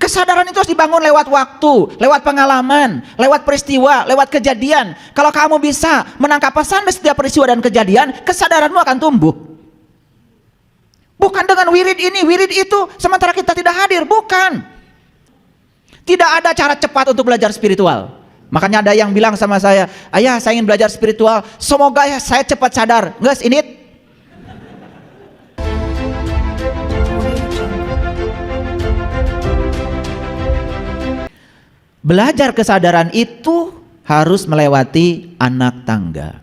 Kesadaran itu harus dibangun lewat waktu, lewat pengalaman, lewat peristiwa, lewat kejadian. Kalau kamu bisa menangkap pesan dari setiap peristiwa dan kejadian, kesadaranmu akan tumbuh. Bukan dengan wirid ini, wirid itu, sementara kita tidak hadir. Bukan. Tidak ada cara cepat untuk belajar spiritual. Makanya ada yang bilang sama saya, ayah saya ingin belajar spiritual, semoga ya saya cepat sadar. Nges, ini belajar kesadaran itu harus melewati anak tangga.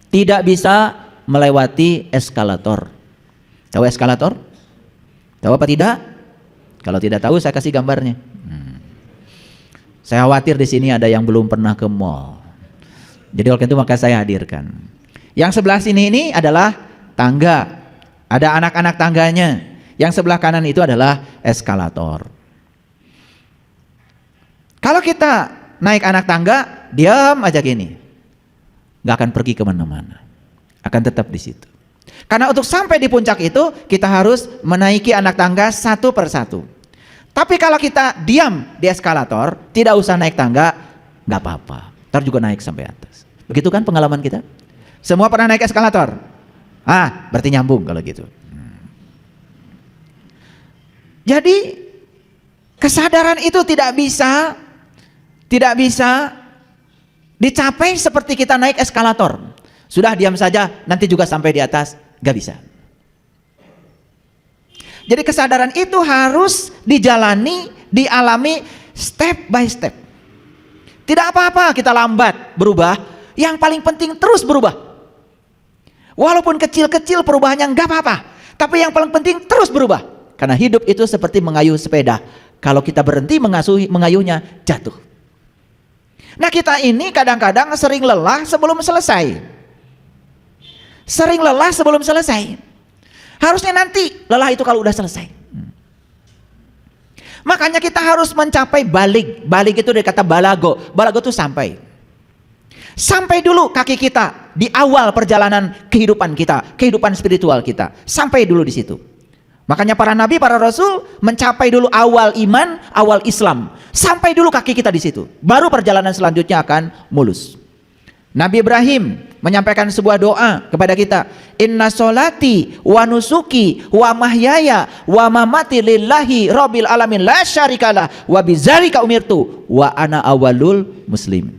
Tidak bisa melewati eskalator. Tahu eskalator? Tahu apa tidak? Kalau tidak tahu saya kasih gambarnya. Saya khawatir di sini ada yang belum pernah ke mall. Jadi waktu itu maka saya hadirkan. Yang sebelah sini ini adalah tangga. Ada anak-anak tangganya. Yang sebelah kanan itu adalah eskalator. Kalau kita naik anak tangga, diam aja gini, nggak akan pergi kemana-mana, akan tetap di situ. Karena untuk sampai di puncak itu, kita harus menaiki anak tangga satu persatu. Tapi kalau kita diam di eskalator, tidak usah naik tangga, nggak apa-apa. Ntar juga naik sampai atas. Begitu kan pengalaman kita? Semua pernah naik eskalator? Berarti nyambung kalau gitu. Jadi kesadaran itu tidak bisa dicapai seperti kita naik eskalator. Sudah diam saja, nanti juga sampai di atas, gak bisa. Jadi kesadaran itu harus dijalani, dialami step by step. Tidak apa-apa kita lambat berubah, yang paling penting terus berubah. Walaupun kecil-kecil perubahannya gak apa-apa, tapi yang paling penting terus berubah. Karena hidup itu seperti mengayuh sepeda. Kalau kita berhenti mengayuhnya, jatuh. Nah kita ini kadang-kadang sering lelah sebelum selesai. Sering lelah sebelum selesai. Harusnya nanti lelah itu kalau udah selesai. Makanya kita harus mencapai balik. Balik itu dari kata balago. Balago itu sampai. Sampai dulu kaki kita di awal perjalanan kehidupan kita, kehidupan spiritual kita. Sampai dulu di situ. Makanya para nabi, para rasul mencapai dulu awal iman, awal Islam. Sampai dulu kaki kita di situ. Baru perjalanan selanjutnya akan mulus. Nabi Ibrahim menyampaikan sebuah doa kepada kita. Inna solati wa nusuki wa mahyaya wa mamati lillahi rabbil alamin la syarikalah wa bizalika umirtu wa ana awalul muslim.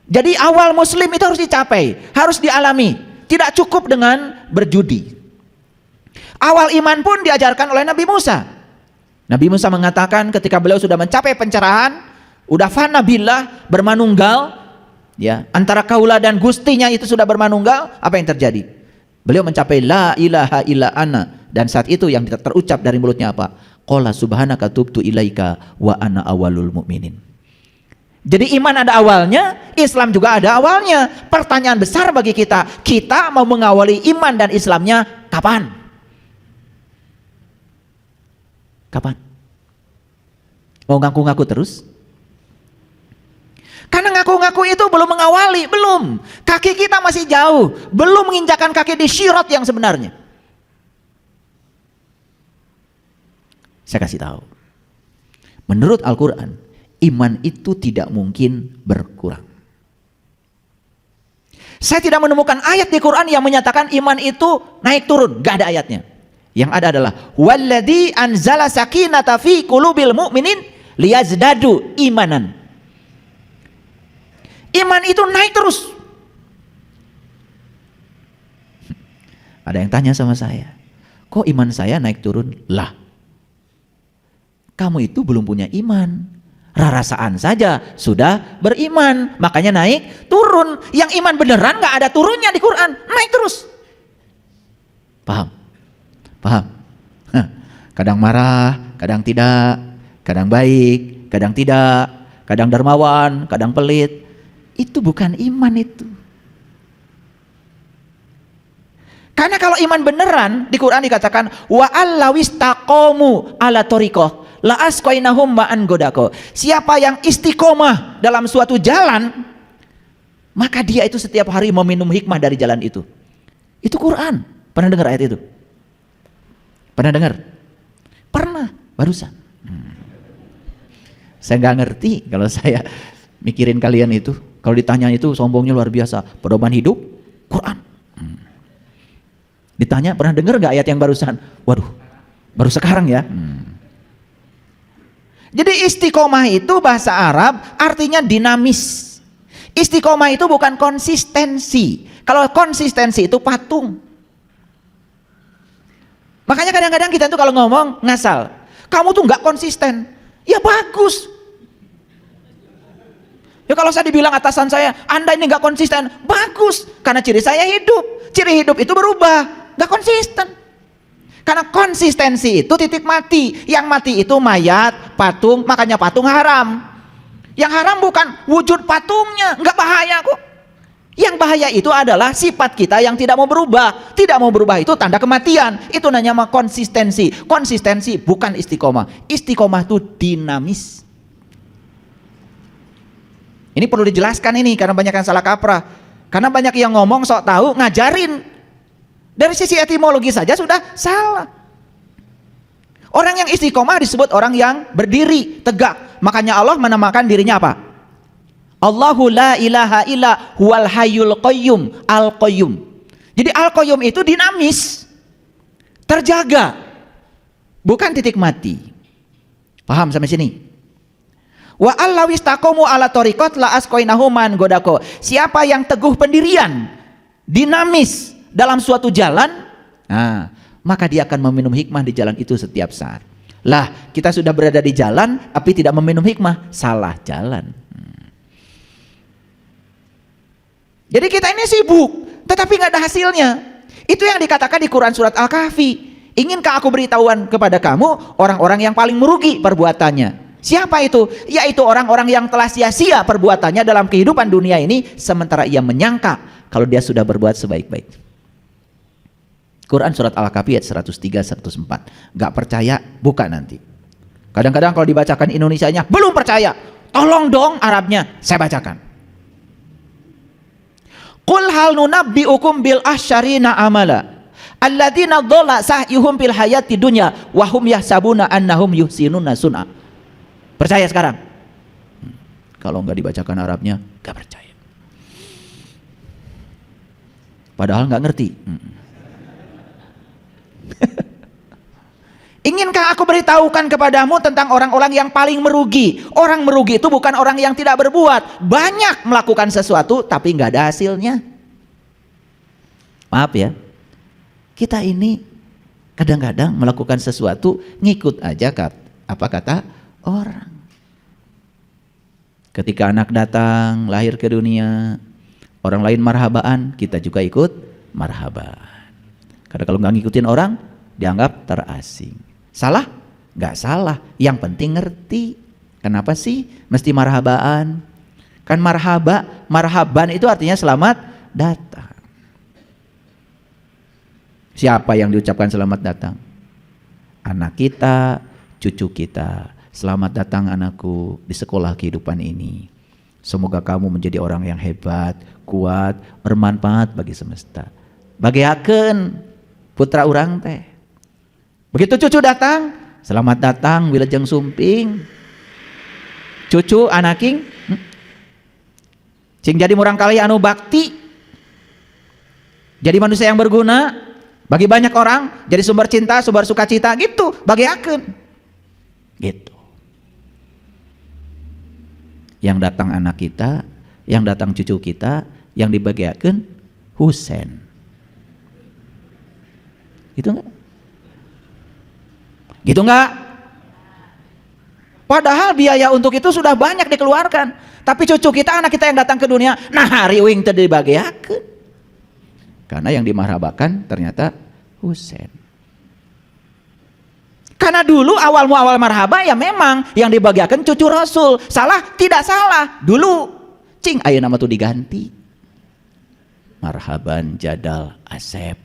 Jadi awal muslim itu harus dicapai, harus dialami. Tidak cukup dengan berjudi. Awal iman pun diajarkan oleh Nabi Musa. Nabi Musa mengatakan ketika beliau sudah mencapai pencerahan, udah fana billah, bermanunggal, ya, antara kaula dan gustinya itu sudah bermanunggal, apa yang terjadi? Beliau mencapai la ilaha illa ana, dan saat itu yang terucap dari mulutnya apa? Qala subhanaka tubtu ilaika wa ana awalul mu'minin. Jadi iman ada awalnya, Islam juga ada awalnya. Pertanyaan besar bagi kita, kita mau mengawali iman dan Islamnya kapan? Kapan? Mau ngaku-ngaku terus? Karena ngaku-ngaku itu belum mengawali, belum. Kaki kita masih jauh, belum menginjakan kaki di syirat yang sebenarnya. Saya kasih tahu. Menurut Al-Quran, iman itu tidak mungkin berkurang. Saya tidak menemukan ayat di Quran yang menyatakan iman itu naik turun, gak ada ayatnya. Yang ada adalah walladzi anzala sakinata fi qulubil mu'minin liyazdadu imanan. Iman itu naik terus. Ada yang tanya sama saya, kok iman saya naik turun? Lah, kamu itu belum punya iman. Rarasaan saja sudah beriman, makanya naik turun. Yang iman beneran gak ada turunnya di Quran, naik terus. Paham? Paham? Kadang marah, kadang tidak, kadang baik, kadang tidak, kadang dermawan, kadang pelit. Itu bukan iman itu. Karena kalau iman beneran di Quran dikatakan wa allawistaqomu ala thoriqah la asqainahum ma'an godako. Siapa yang istiqomah dalam suatu jalan, maka dia itu setiap hari meminum hikmah dari jalan itu. Itu Quran. Pernah dengar ayat itu? Pernah dengar? Pernah, barusan. Saya nggak ngerti kalau saya mikirin kalian itu. Kalau ditanya itu sombongnya luar biasa. Pedoman hidup, Quran. Ditanya pernah dengar nggak ayat yang barusan? Waduh, baru sekarang ya. Jadi istiqomah itu bahasa Arab artinya dinamis. Istiqomah itu bukan konsistensi. Kalau konsistensi itu patung. Makanya kadang-kadang kita tuh kalau ngomong ngasal. Kamu tuh nggak konsisten. Ya bagus. Ya kalau saya dibilang atasan saya, Anda ini nggak konsisten. Bagus. Karena ciri saya hidup. Ciri hidup itu berubah. Nggak konsisten. Karena konsistensi itu titik mati. Yang mati itu mayat, patung, makanya patung haram. Yang haram bukan wujud patungnya, nggak bahaya kok. Yang bahaya itu adalah sifat kita yang tidak mau berubah. Tidak mau berubah itu tanda kematian. Itu namanya konsistensi. Konsistensi bukan istiqomah. Istiqomah itu dinamis. Ini perlu dijelaskan ini karena banyak yang salah kaprah. Karena banyak yang ngomong sok tahu, ngajarin. Dari sisi etimologi saja sudah salah. Orang yang istiqomah disebut orang yang berdiri tegak. Makanya Allah menamakan dirinya apa? Allahu la ilaha illa huwal hayyul qayyum, al-qayyum. Jadi al-qayyum itu dinamis, terjaga, bukan titik mati. Paham sampai sini? Wa allawis taqamu ala tariqat la asqainahum man godako. Siapa yang teguh pendirian, dinamis dalam suatu jalan, nah, maka dia akan meminum hikmah di jalan itu setiap saat. Lah, kita sudah berada di jalan tapi tidak meminum hikmah, salah jalan. Jadi kita ini sibuk tetapi nggak ada hasilnya. Itu yang dikatakan di Quran surat Al-Kahfi. Inginkah aku beritahuan kepada kamu orang-orang yang paling merugi perbuatannya? Siapa itu? Yaitu orang-orang yang telah sia-sia perbuatannya dalam kehidupan dunia ini, sementara ia menyangka kalau dia sudah berbuat sebaik-baik. Quran surat Al-Kahfi ayat 103 104. Gak percaya, buka nanti. Kadang-kadang kalau dibacakan Indonesianya belum percaya. Tolong dong Arabnya saya bacakan. Qul hal nunabbiukum bil ahsyarina amala alladzina dhalla sa'yuhum fil hayati dunya wa hum yahsabuna annahum yuhsinuna sun'a. Percaya sekarang? Kalau nggak dibacakan Arabnya nggak percaya. Padahal nggak ngerti. Inginkah aku beritahukan kepadamu tentang orang-orang yang paling merugi? Orang merugi itu bukan orang yang tidak berbuat. Banyak melakukan sesuatu tapi nggak ada hasilnya. Maaf ya, kita ini kadang-kadang melakukan sesuatu ngikut aja apa kata orang. Ketika anak datang lahir ke dunia, orang lain marhabaan, kita juga ikut marhabaan. Karena kalau nggak ngikutin orang, dianggap terasing. Salah? Nggak salah. Yang penting ngerti. Kenapa sih mesti marhabaan? Kan marhaban itu artinya selamat datang. Siapa yang diucapkan selamat datang? Anak kita, cucu kita. Selamat datang anakku di sekolah kehidupan ini. Semoga kamu menjadi orang yang hebat, kuat, bermanfaat bagi semesta. Bagiakeun putra urang teh. Begitu cucu datang, selamat datang Wilujeng Sumping. Cucu anaking cing jadi murang kali anu bakti. Jadi manusia yang berguna bagi banyak orang, jadi sumber cinta, sumber sukacita gitu, bagiakeun. Gitu. Yang datang anak kita, yang datang cucu kita, yang dibagiakeun Husein. Gitu enggak? Gitu enggak? Padahal biaya untuk itu sudah banyak dikeluarkan. Tapi cucu kita, anak kita yang datang ke dunia, nah riwing teu dibagiakeun. Karena yang dimarhabakan ternyata Husein. Karena dulu awal marhaba ya memang yang dibagiakan cucu Rasul. Salah? Tidak salah. Dulu cing ayeuna nama tuh diganti. Marhaban Jadal Asep.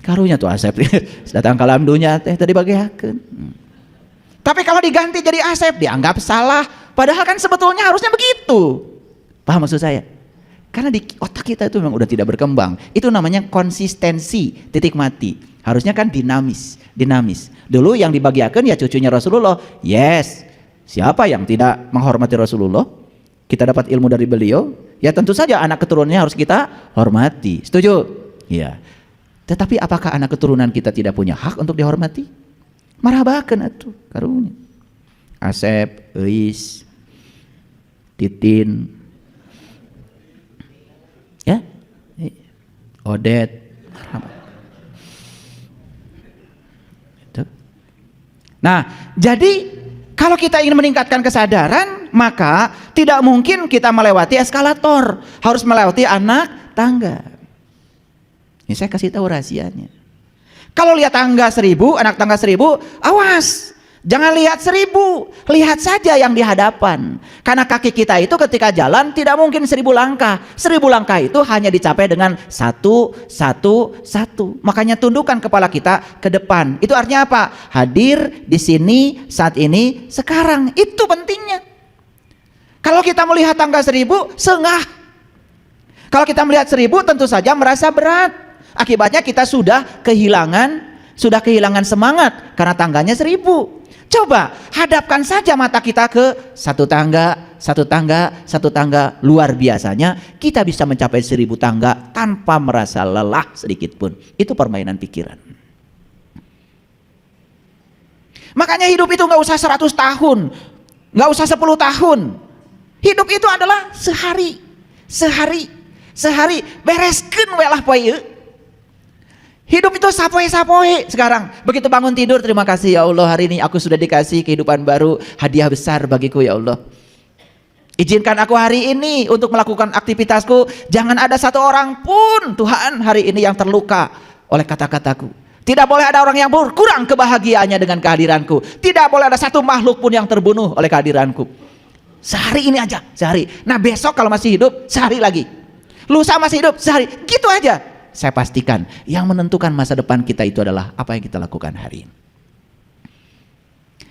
Karunya tuh Asep datang ke alam dunia teh tadi bagiakeun. Tapi kalau diganti jadi Asep dianggap salah. Padahal kan sebetulnya harusnya begitu. Paham maksud saya? Karena di otak kita itu memang udah tidak berkembang. Itu namanya konsistensi, titik mati. Harusnya kan dinamis. Dulu yang dibagiakan ya cucunya Rasulullah. Yes. Siapa yang tidak menghormati Rasulullah? Kita dapat ilmu dari beliau. Ya tentu saja anak keturunannya harus kita hormati. Setuju? Ya. Tetapi apakah anak keturunan kita tidak punya hak untuk dihormati? Marabakeun atuh karunya. Asep, Eis, Titin, ya, Odet. Nah, jadi kalau kita ingin meningkatkan kesadaran, maka tidak mungkin kita melewati eskalator, harus melewati anak tangga. Ini saya kasih tahu rahasianya. Kalau lihat tangga 1000, anak tangga 1000, awas, jangan lihat 1000, lihat saja yang di hadapan. Karena kaki kita itu ketika jalan tidak mungkin 1000 langkah. 1000 langkah itu hanya dicapai dengan 1. Makanya tundukkan kepala kita ke depan. Itu artinya apa? Hadir di sini, saat ini, sekarang. Itu pentingnya. Kalau kita melihat tangga 1000, sengah. Kalau kita melihat 1000 tentu saja merasa berat. Akibatnya kita sudah kehilangan semangat karena tangganya 1000. Coba hadapkan saja mata kita ke satu tangga, luar biasanya kita bisa mencapai 1000 tangga tanpa merasa lelah sedikit pun. Itu permainan pikiran. Makanya hidup itu nggak usah 100 tahun, nggak usah 10 tahun. Hidup itu adalah sehari, bereskeun we lah poe. Hidup itu sapoe sekarang. Begitu bangun tidur, terima kasih ya Allah, hari ini aku sudah dikasih kehidupan baru, hadiah besar bagiku ya Allah. Izinkan aku hari ini untuk melakukan aktivitasku. Jangan ada satu orang pun Tuhan hari ini yang terluka oleh kata-kataku. Tidak boleh ada orang yang berkurang kebahagiaannya dengan kehadiranku. Tidak boleh ada satu makhluk pun yang terbunuh oleh kehadiranku. Sehari ini aja, sehari. Nah besok kalau masih hidup, sehari lagi. Lusa masih hidup, sehari. Gitu aja. Saya pastikan yang menentukan masa depan kita itu adalah apa yang kita lakukan hari ini.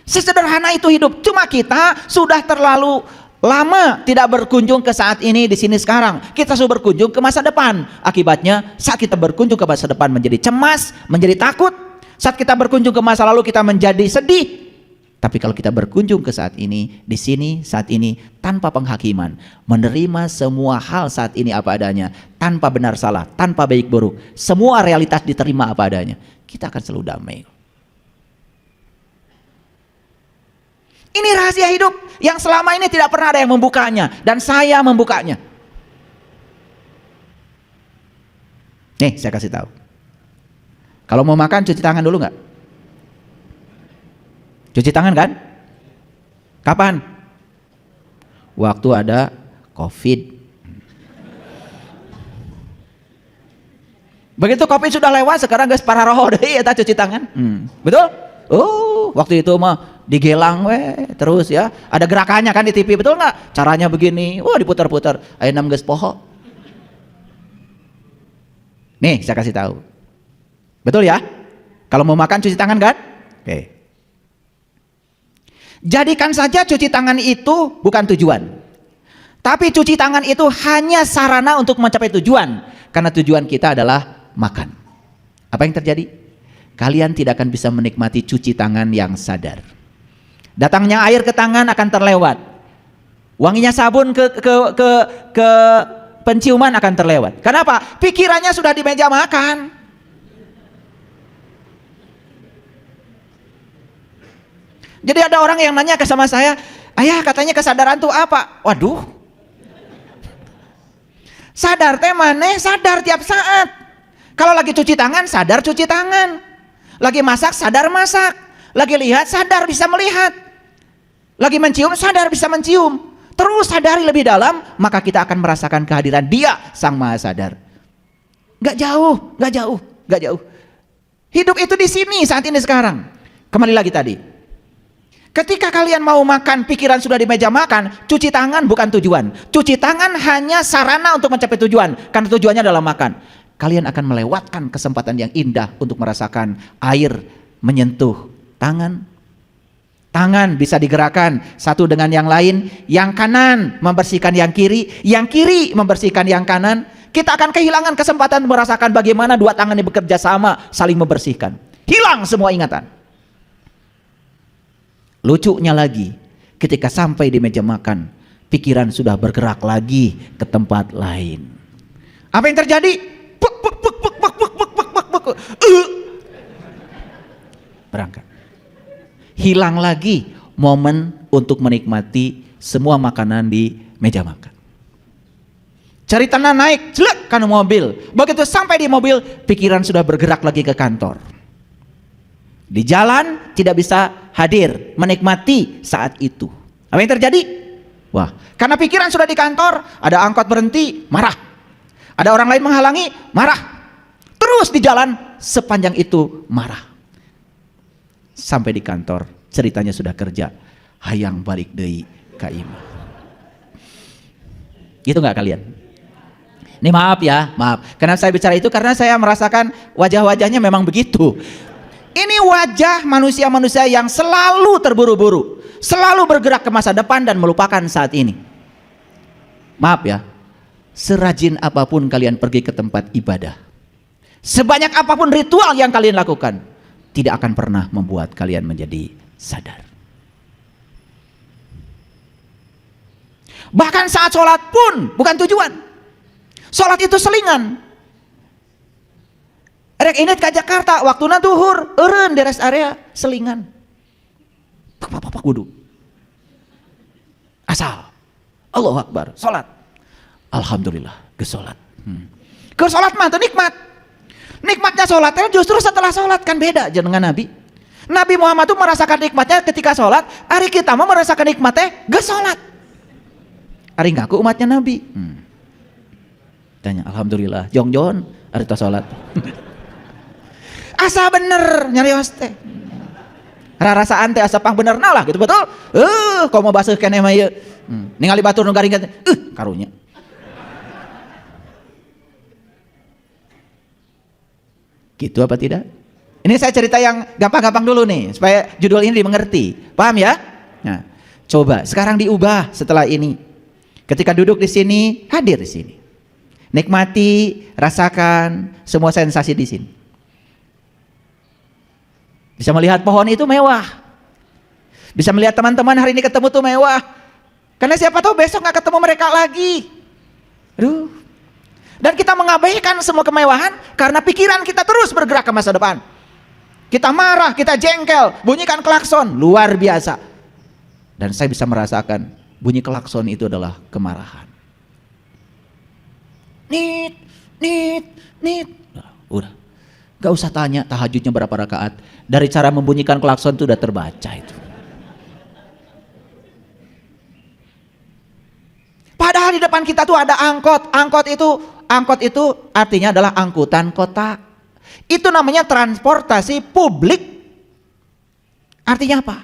Sesederhana itu hidup. Cuma kita sudah terlalu lama tidak berkunjung ke saat ini, di sini sekarang. Kita sudah berkunjung ke masa depan. Akibatnya saat kita berkunjung ke masa depan menjadi cemas, menjadi takut. Saat kita berkunjung ke masa lalu kita menjadi sedih. Tapi kalau kita berkunjung ke saat ini, di sini, saat ini, tanpa penghakiman, menerima semua hal saat ini apa adanya, tanpa benar salah, tanpa baik buruk, semua realitas diterima apa adanya, kita akan selalu damai. Ini rahasia hidup yang selama ini tidak pernah ada yang membukanya, dan saya membukanya. Nih, saya kasih tahu. Kalau mau makan, cuci tangan dulu nggak? Cuci tangan kan? Kapan? Waktu ada COVID. Begitu COVID sudah lewat, sekarang geus pararoho deui eta cuci tangan. Betul? Oh, waktu itu mah digelang terus ya. Ada gerakannya kan di TV, betul nggak? Caranya begini, diputar-putar. Ayeuna geus poho. Nih, saya kasih tahu. Betul ya? Kalau mau makan cuci tangan kan? Oke. Jadikan saja cuci tangan itu bukan tujuan. Tapi cuci tangan itu hanya sarana untuk mencapai tujuan. Karena tujuan kita adalah makan. Apa yang terjadi? Kalian tidak akan bisa menikmati cuci tangan yang sadar. Datangnya air ke tangan akan terlewat. Wanginya sabun ke penciuman akan terlewat. Kenapa? Pikirannya sudah di meja makan. Jadi ada orang yang nanya sama saya, ayah katanya kesadaran tuh apa? Waduh, sadar teh maneh, sadar tiap saat. Kalau lagi cuci tangan, sadar cuci tangan. Lagi masak, sadar masak. Lagi lihat, sadar bisa melihat. Lagi mencium, sadar bisa mencium. Terus sadari lebih dalam, maka kita akan merasakan kehadiran Dia, Sang Maha Sadar. Gak jauh. Hidup itu di sini, saat ini, sekarang. Kembali lagi tadi. Ketika kalian mau makan, pikiran sudah di meja makan, cuci tangan bukan tujuan. Cuci tangan hanya sarana untuk mencapai tujuan, karena tujuannya adalah makan. Kalian akan melewatkan kesempatan yang indah untuk merasakan air menyentuh tangan. Tangan bisa digerakkan satu dengan yang lain. Yang kanan membersihkan yang kiri membersihkan yang kanan. Kita akan kehilangan kesempatan merasakan bagaimana dua tangan ini bekerja sama saling membersihkan. Hilang semua ingatan. Lucunya lagi, ketika sampai di meja makan, pikiran sudah bergerak lagi ke tempat lain. Apa yang terjadi? Berangkat. Hilang lagi momen untuk menikmati semua makanan di meja makan. Cari tanah naik, jelek kan mobil. Begitu sampai di mobil, pikiran sudah bergerak lagi ke kantor. Di jalan tidak bisa hadir, menikmati saat itu. Apa yang terjadi? Wah, karena pikiran sudah di kantor, ada angkot berhenti, marah. Ada orang lain menghalangi, marah. Terus di jalan sepanjang itu marah. Sampai di kantor, ceritanya sudah kerja. Hayang balik deui ka imah. Gitu nggak kalian? Ini maaf ya, maaf. Karena saya bicara itu karena saya merasakan wajah-wajahnya memang begitu. Ini wajah manusia-manusia yang selalu terburu-buru, selalu bergerak ke masa depan dan melupakan saat ini. Maaf ya, serajin apapun kalian pergi ke tempat ibadah, sebanyak apapun ritual yang kalian lakukan, tidak akan pernah membuat kalian menjadi sadar. Bahkan saat sholat pun bukan tujuan. Sholat itu selingan. Rek ini ke Jakarta, waktuna duhur, eureun di rest area selingan. Pak wudu. Asal. Allahu Akbar, sholat. Alhamdulillah, ke sholat. Ke sholat mah itu nikmat. Nikmatnya sholatnya justru setelah sholat, kan beda dengan Nabi. Nabi Muhammad itu merasakan nikmatnya ketika sholat, hari kita mau merasakan nikmatnya ke sholat. Hari ngaku umatnya Nabi. Tanya, Alhamdulillah, jongjon, hari itu sholat. Asa bener nyarios teh. Rarasaan teh asa pang bener lah gitu betul. Komo basuh keneh mah ieu. Ningali batur nu garing karunya. Gitu apa tidak? Ini saya cerita yang gampang-gampang dulu nih supaya judul ini dimengerti. Paham ya? Nah, coba sekarang diubah setelah ini. Ketika duduk di sini, hadir di sini. Nikmati, rasakan semua sensasi di sini. Bisa melihat pohon itu mewah. Bisa melihat teman-teman hari ini ketemu tuh mewah. Karena siapa tahu besok gak ketemu mereka lagi. Aduh. Dan kita mengabaikan semua kemewahan karena pikiran kita terus bergerak ke masa depan. Kita marah, kita jengkel, bunyikan klakson, luar biasa. Dan saya bisa merasakan bunyi klakson itu adalah kemarahan. Nit. Nah, udah. Gak usah tanya tahajudnya berapa rakaat. Dari cara membunyikan klakson itu udah terbaca itu. Padahal di depan kita tuh ada angkot. Angkot itu artinya adalah angkutan kota. Itu namanya transportasi publik. Artinya apa?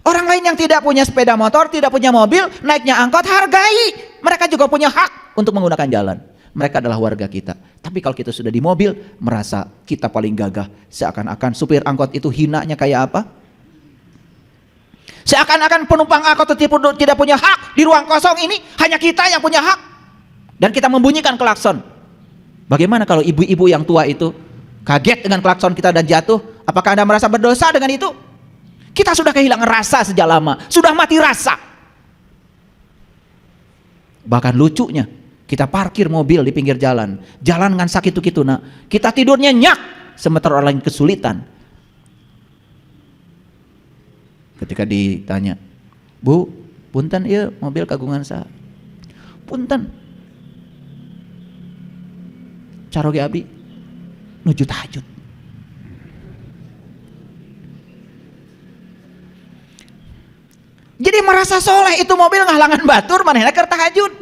Orang lain yang tidak punya sepeda motor, tidak punya mobil, naiknya angkot, hargai. Mereka juga punya hak untuk menggunakan jalan. Mereka adalah warga kita. Tapi kalau kita sudah di mobil, merasa kita paling gagah. Seakan-akan supir angkot itu hinanya kayak apa? Seakan-akan penumpang angkot tidak punya hak di ruang kosong ini. Hanya kita yang punya hak. Dan kita membunyikan klakson. Bagaimana kalau ibu-ibu yang tua itu kaget dengan klakson kita dan jatuh? Apakah Anda merasa berdosa dengan itu? Kita sudah kehilangan rasa sejak lama. Sudah mati rasa. Bahkan lucunya, kita parkir mobil di pinggir jalan. Jalan ngan sakit itu nak. Kita tidurnya nyak. Sementara orang lain kesulitan. Ketika ditanya, Bu, punten iya mobil kagungan saya. Punten. Caroge abdi nuju tahajud. Jadi merasa soleh itu mobil ngahalangan batur manehna keur tahajud.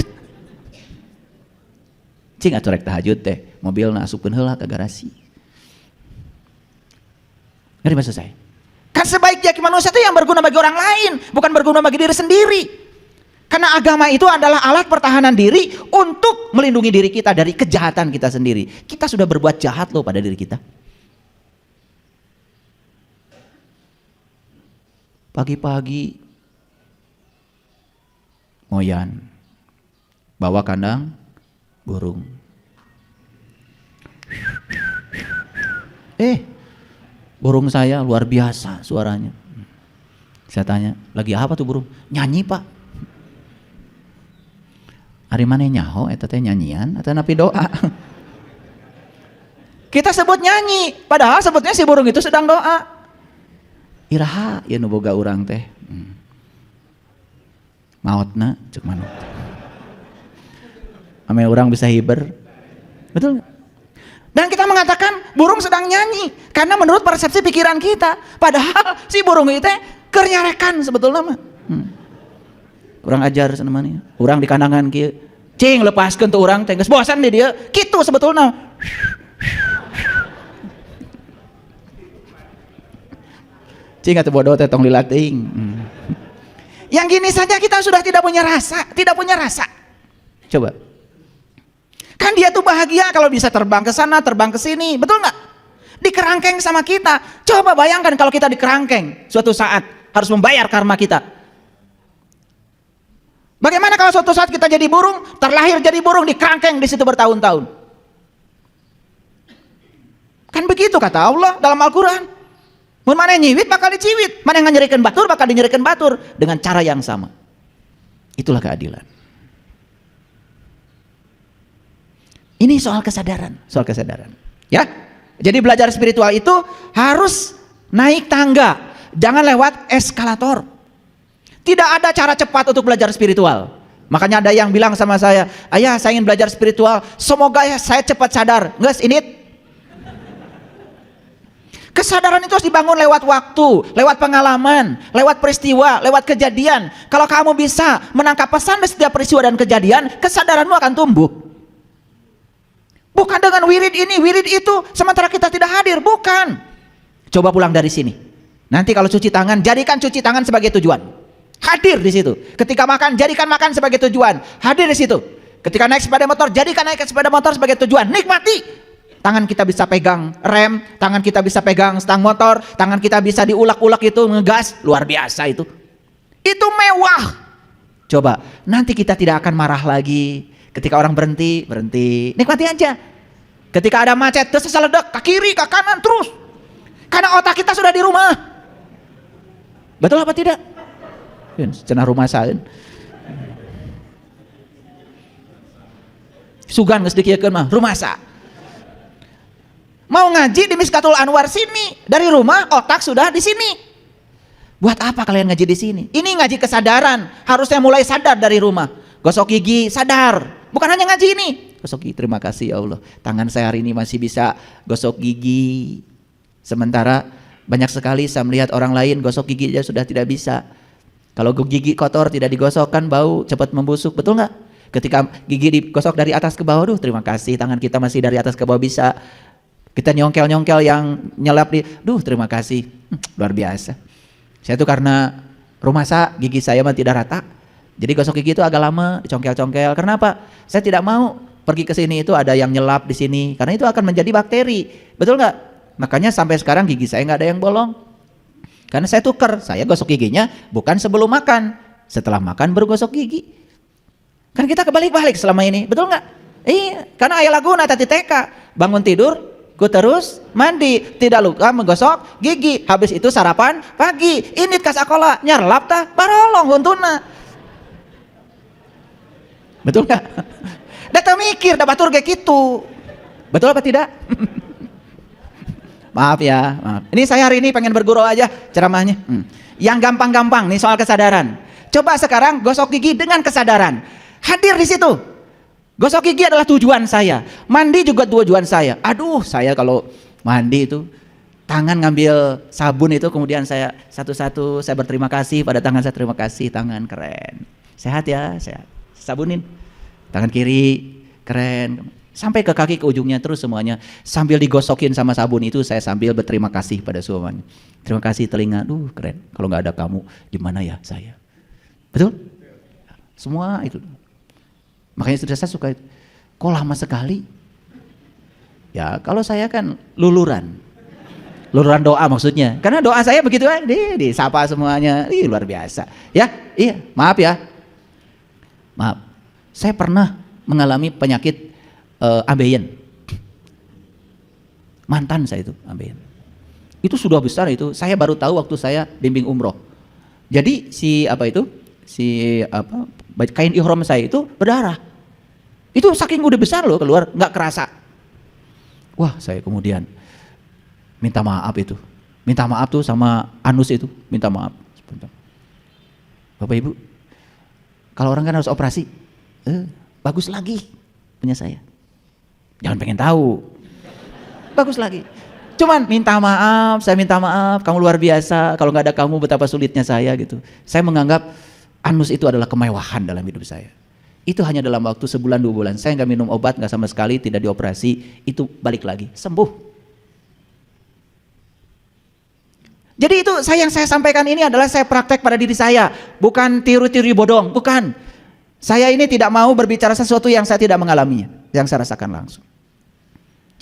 Cing atuh rek tahajud teh, mobilna asupkeun heula ka garasi. Ngerti maksud saya? Kan sebaik-baik manusia itu yang berguna bagi orang lain, bukan berguna bagi diri sendiri. Karena agama itu adalah alat pertahanan diri untuk melindungi diri kita dari kejahatan kita sendiri. Kita sudah berbuat jahat loh pada diri kita. Pagi-pagi ngoyan, bawa kandang burung. Burung saya luar biasa suaranya. Saya tanya, lagi apa tuh burung? Nyanyi Pak. Ari mana nyaho eta teh nyanyian atau napi doa? Kita sebut nyanyi, padahal sebutnya si burung itu sedang doa. Iraha ya nu boga urang teh. Maotna cek manut. Ame urang bisa hiber. Betul? Dan kita mengatakan burung sedang nyanyi karena menurut persepsi pikiran kita, padahal si burung itu keur nyarekan sebetulnya mah. Urang ajar senemanya. Urang di kandangan kieu. Cing lepaskeun tuh urang teh geus bosan di dieu. Kitu sebetulnya. Cing atuh bodoh teh tong lilating. Yang gini saja kita sudah tidak punya rasa, tidak punya rasa. Coba. Kan dia tuh bahagia kalau bisa terbang ke sana, terbang ke sini, betul nggak? Dikerangkeng sama kita. Coba bayangkan kalau kita dikerangkeng suatu saat harus membayar karma kita. Bagaimana kalau suatu saat kita jadi burung, terlahir jadi burung, dikerangkeng di situ bertahun-tahun? Kan begitu kata Allah dalam Al-Quran. Mun mana nyiwit bakal diciwit, mana yang nyerikan batur bakal dinyerikan batur dengan cara yang sama. Itulah keadilan. Ini soal kesadaran, ya. Jadi belajar spiritual itu harus naik tangga, jangan lewat eskalator. Tidak ada cara cepat untuk belajar spiritual. Makanya ada yang bilang sama saya, ayah saya ingin belajar spiritual, semoga ya saya cepat sadar. Nges ini. Kesadaran itu harus dibangun lewat waktu, lewat pengalaman, lewat peristiwa, lewat kejadian. Kalau kamu bisa menangkap pesan dari setiap peristiwa dan kejadian, kesadaranmu akan tumbuh. Bukan dengan wirid ini, wirid itu, sementara kita tidak hadir, bukan. Coba pulang dari sini. Nanti kalau cuci tangan, jadikan cuci tangan sebagai tujuan. Hadir di situ. Ketika makan, jadikan makan sebagai tujuan. Hadir di situ. Ketika naik sepeda motor, jadikan naik sepeda motor sebagai tujuan. Nikmati. Tangan kita bisa pegang rem, tangan kita bisa pegang stang motor, tangan kita bisa diulak-ulak itu, ngegas, luar biasa itu. Itu mewah. Coba, nanti kita tidak akan marah lagi. Ketika orang berhenti, nikmati aja. Ketika ada macet, terus seledak ke kiri, ke kanan, terus. Karena otak kita sudah di rumah. Betul apa tidak? Cenah rumah saya. Sugan geus dikiekeun mah, rumah sa. Mau ngaji di Miskatul Anwar sini, dari rumah otak sudah di sini. Buat apa kalian ngaji di sini? Ini ngaji kesadaran, harusnya mulai sadar dari rumah. Gosok gigi, sadar. Bukan hanya ngaji ini. Gosok gigi, terima kasih ya Allah. Tangan saya hari ini masih bisa gosok gigi. Sementara banyak sekali saya melihat orang lain gosok gigi aja sudah tidak bisa. Kalau gigi kotor tidak digosokkan bau cepat membusuk, betul nggak? Ketika gigi digosok dari atas ke bawah, terima kasih tangan kita masih dari atas ke bawah bisa. Kita nyongkel-nyongkel yang nyelap di, terima kasih, luar biasa. Saya tuh karena rumah gigi saya mah tidak rata, jadi gosok gigi itu agak lama, dicongkel-congkel. Kenapa? Saya tidak mau pergi ke sini itu ada yang nyelap di sini, karena itu akan menjadi bakteri, betul nggak? Makanya sampai sekarang gigi saya nggak ada yang bolong, karena saya tuker, saya gosok giginya bukan sebelum makan, setelah makan baru gosok gigi. Kan kita kebalik-balik selama ini, betul nggak? Iya, karena ayah lagu tadi TK, bangun tidur. Ku terus mandi, tidak lupa menggosok gigi. Habis itu sarapan pagi. Ini kas sekolah nyarlap tah barolong untuna. Betul nggak? Data mikir, dah batur kayak gitu. Betul apa tidak? Maaf ya, maaf. Ini saya hari ini pengen bergurau aja ceramahnya. Yang gampang-gampang nih soal kesadaran. Coba sekarang gosok gigi dengan kesadaran. Hadir di situ. Gosok gigi adalah tujuan saya, mandi juga tujuan saya. Aduh, saya kalau mandi itu tangan ngambil sabun itu kemudian saya satu-satu saya berterima kasih pada tangan saya, terima kasih tangan keren, sehat ya, sehat. Sabunin tangan kiri keren, sampai ke kaki ke ujungnya terus semuanya sambil digosokin sama sabun itu saya sambil berterima kasih pada semuanya. Terima kasih telinga, keren. Kalau nggak ada kamu gimana ya saya? Betul? Semua itu. Makanya sudah saya suka, kok lama sekali? Ya kalau saya kan luluran doa maksudnya. Karena doa saya begitu aja, disapa semuanya, luar biasa. Ya, iya, maaf ya. Maaf, saya pernah mengalami penyakit ambeien. Mantan saya itu, amin. Itu sudah besar itu. Saya baru tahu waktu saya bimbing umroh. Jadi kain ihram saya itu berdarah. Itu saking udah besar loh keluar, nggak kerasa. Wah, saya kemudian minta maaf itu. Minta maaf tuh sama anus itu, minta maaf. Bapak Ibu, kalau orang kan harus operasi, bagus lagi punya saya. Jangan pengen tahu. Bagus lagi. Cuman minta maaf, saya minta maaf, kamu luar biasa, kalau nggak ada kamu betapa sulitnya saya gitu. Saya menganggap anus itu adalah kemewahan dalam hidup saya. Itu hanya dalam waktu sebulan 2 bulan. Saya nggak minum obat, nggak sama sekali, tidak dioperasi, itu balik lagi, sembuh. Jadi itu yang saya sampaikan ini adalah saya praktek pada diri saya, bukan teori-teori bodong, bukan. Saya ini tidak mau berbicara sesuatu yang saya tidak mengalaminya, yang saya rasakan langsung.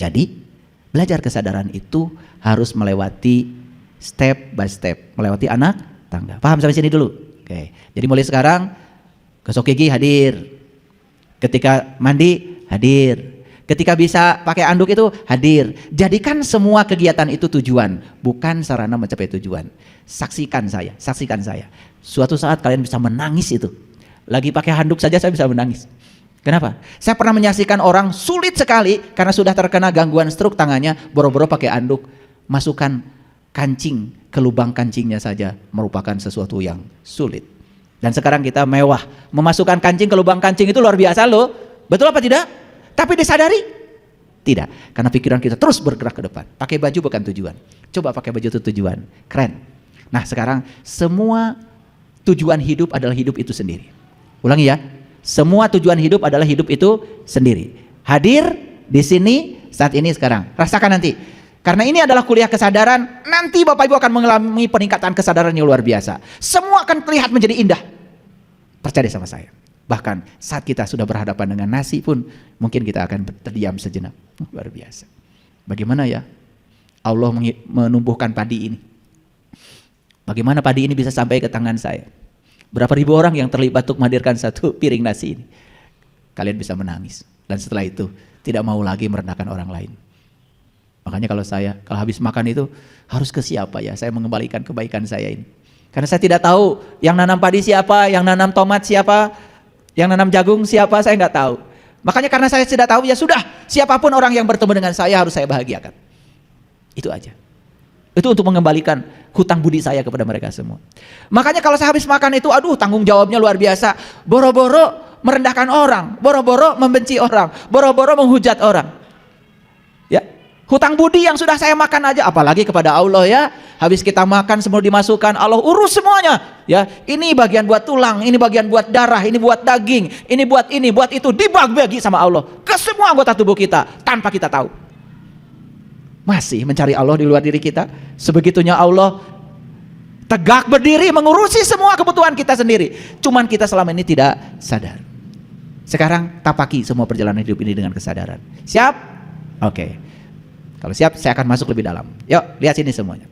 Jadi belajar kesadaran itu harus melewati step by step, melewati anak tangga. Paham sampai sini dulu? Oke. Jadi mulai sekarang gosok gigi hadir, ketika mandi hadir, ketika bisa pakai anduk itu hadir. Jadikan semua kegiatan itu tujuan, bukan sarana mencapai tujuan. Saksikan saya. Suatu saat kalian bisa menangis itu. Lagi pakai handuk saja saya bisa menangis. Kenapa? Saya pernah menyaksikan orang sulit sekali karena sudah terkena gangguan stroke tangannya, boro-boro pakai anduk, masukkan kancing ke lubang kancingnya saja merupakan sesuatu yang sulit. Dan sekarang kita mewah, memasukkan kancing ke lubang kancing itu luar biasa loh. Betul apa tidak? Tapi disadari? Tidak, karena pikiran kita terus bergerak ke depan. Pakai baju bukan tujuan. Coba pakai baju itu tujuan. Keren. Nah sekarang semua tujuan hidup adalah hidup itu sendiri. Ulangi ya. Semua tujuan hidup adalah hidup itu sendiri. Hadir di sini saat ini sekarang. Rasakan nanti. Karena ini adalah kuliah kesadaran. Nanti Bapak Ibu akan mengalami peningkatan kesadaran yang luar biasa. Semua akan terlihat menjadi indah. Percaya sama saya. Bahkan saat kita sudah berhadapan dengan nasi pun mungkin kita akan terdiam sejenak. Luar biasa. Bagaimana ya Allah menumbuhkan padi ini? Bagaimana padi ini bisa sampai ke tangan saya? Berapa ribu orang yang terlibat untuk menghadirkan satu piring nasi ini? Kalian bisa menangis. Dan setelah itu tidak mau lagi merendahkan orang lain. Makanya kalau habis makan itu harus ke siapa ya? Saya mengembalikan kebaikan saya ini. Karena saya tidak tahu yang nanam padi siapa, yang nanam tomat siapa, yang nanam jagung siapa, saya nggak tahu. Makanya karena saya tidak tahu, ya sudah, siapapun orang yang bertemu dengan saya harus saya bahagiakan. Itu aja. Itu untuk mengembalikan hutang budi saya kepada mereka semua. Makanya kalau saya habis makan itu, aduh tanggung jawabnya luar biasa. Boro-boro merendahkan orang, boro-boro membenci orang, boro-boro menghujat orang. Ya, hutang budi yang sudah saya makan aja, apalagi kepada Allah ya. Habis kita makan semua dimasukkan, Allah urus semuanya. Ya, ini bagian buat tulang, ini bagian buat darah, ini buat daging, ini buat itu, dibagi sama Allah ke semua anggota tubuh kita tanpa kita tahu. Masih mencari Allah di luar diri kita. Sebegitunya Allah tegak berdiri mengurusi semua kebutuhan kita sendiri. Cuman kita selama ini tidak sadar. Sekarang tapaki semua perjalanan hidup ini dengan kesadaran. Siap? Oke. Kalau siap saya akan masuk lebih dalam. Yuk lihat sini semuanya.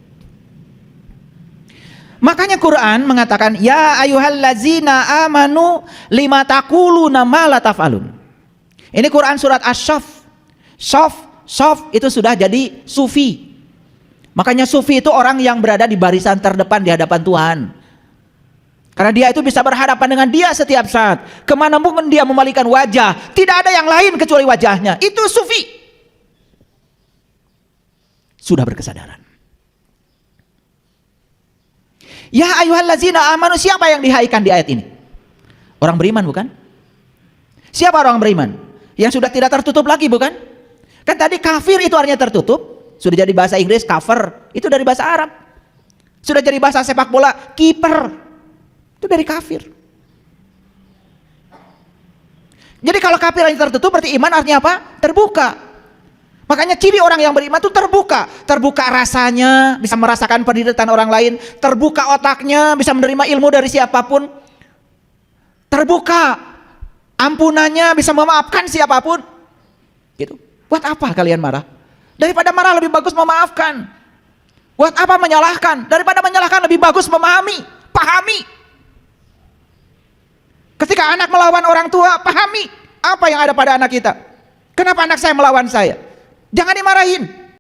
Makanya Quran mengatakan ya ayyuhallazina amanu lima taquluna ma la taf'alun. Ini Quran surat Asy-Syaff. Sof itu sudah jadi sufi. Makanya sufi itu orang yang berada di barisan terdepan di hadapan Tuhan. Karena dia itu bisa berhadapan dengan dia setiap saat. Kemana pun dia memalingkan wajah, tidak ada yang lain kecuali wajahnya. Itu sufi. Sudah berkesadaran. Ya ayyuhallazina amanu, siapa yang dihaikan di ayat ini? Orang beriman bukan? Siapa orang beriman? Yang sudah tidak tertutup lagi bukan? Kan tadi kafir itu artinya tertutup. Sudah jadi bahasa Inggris kafir, itu dari bahasa Arab. Sudah jadi bahasa sepak bola kiper, itu dari kafir. Jadi kalau kafir artinya tertutup, berarti iman artinya apa? Terbuka. Makanya ciri orang yang beriman itu terbuka. Terbuka rasanya, bisa merasakan penderitaan orang lain. Terbuka otaknya, bisa menerima ilmu dari siapapun. Terbuka ampunannya, bisa memaafkan siapapun. Gitu. Buat apa kalian marah? Daripada marah lebih bagus memaafkan. Buat apa menyalahkan? Daripada menyalahkan lebih bagus memahami, pahami. Ketika anak melawan orang tua, pahami apa yang ada pada anak kita. Kenapa anak saya melawan saya? Jangan dimarahin.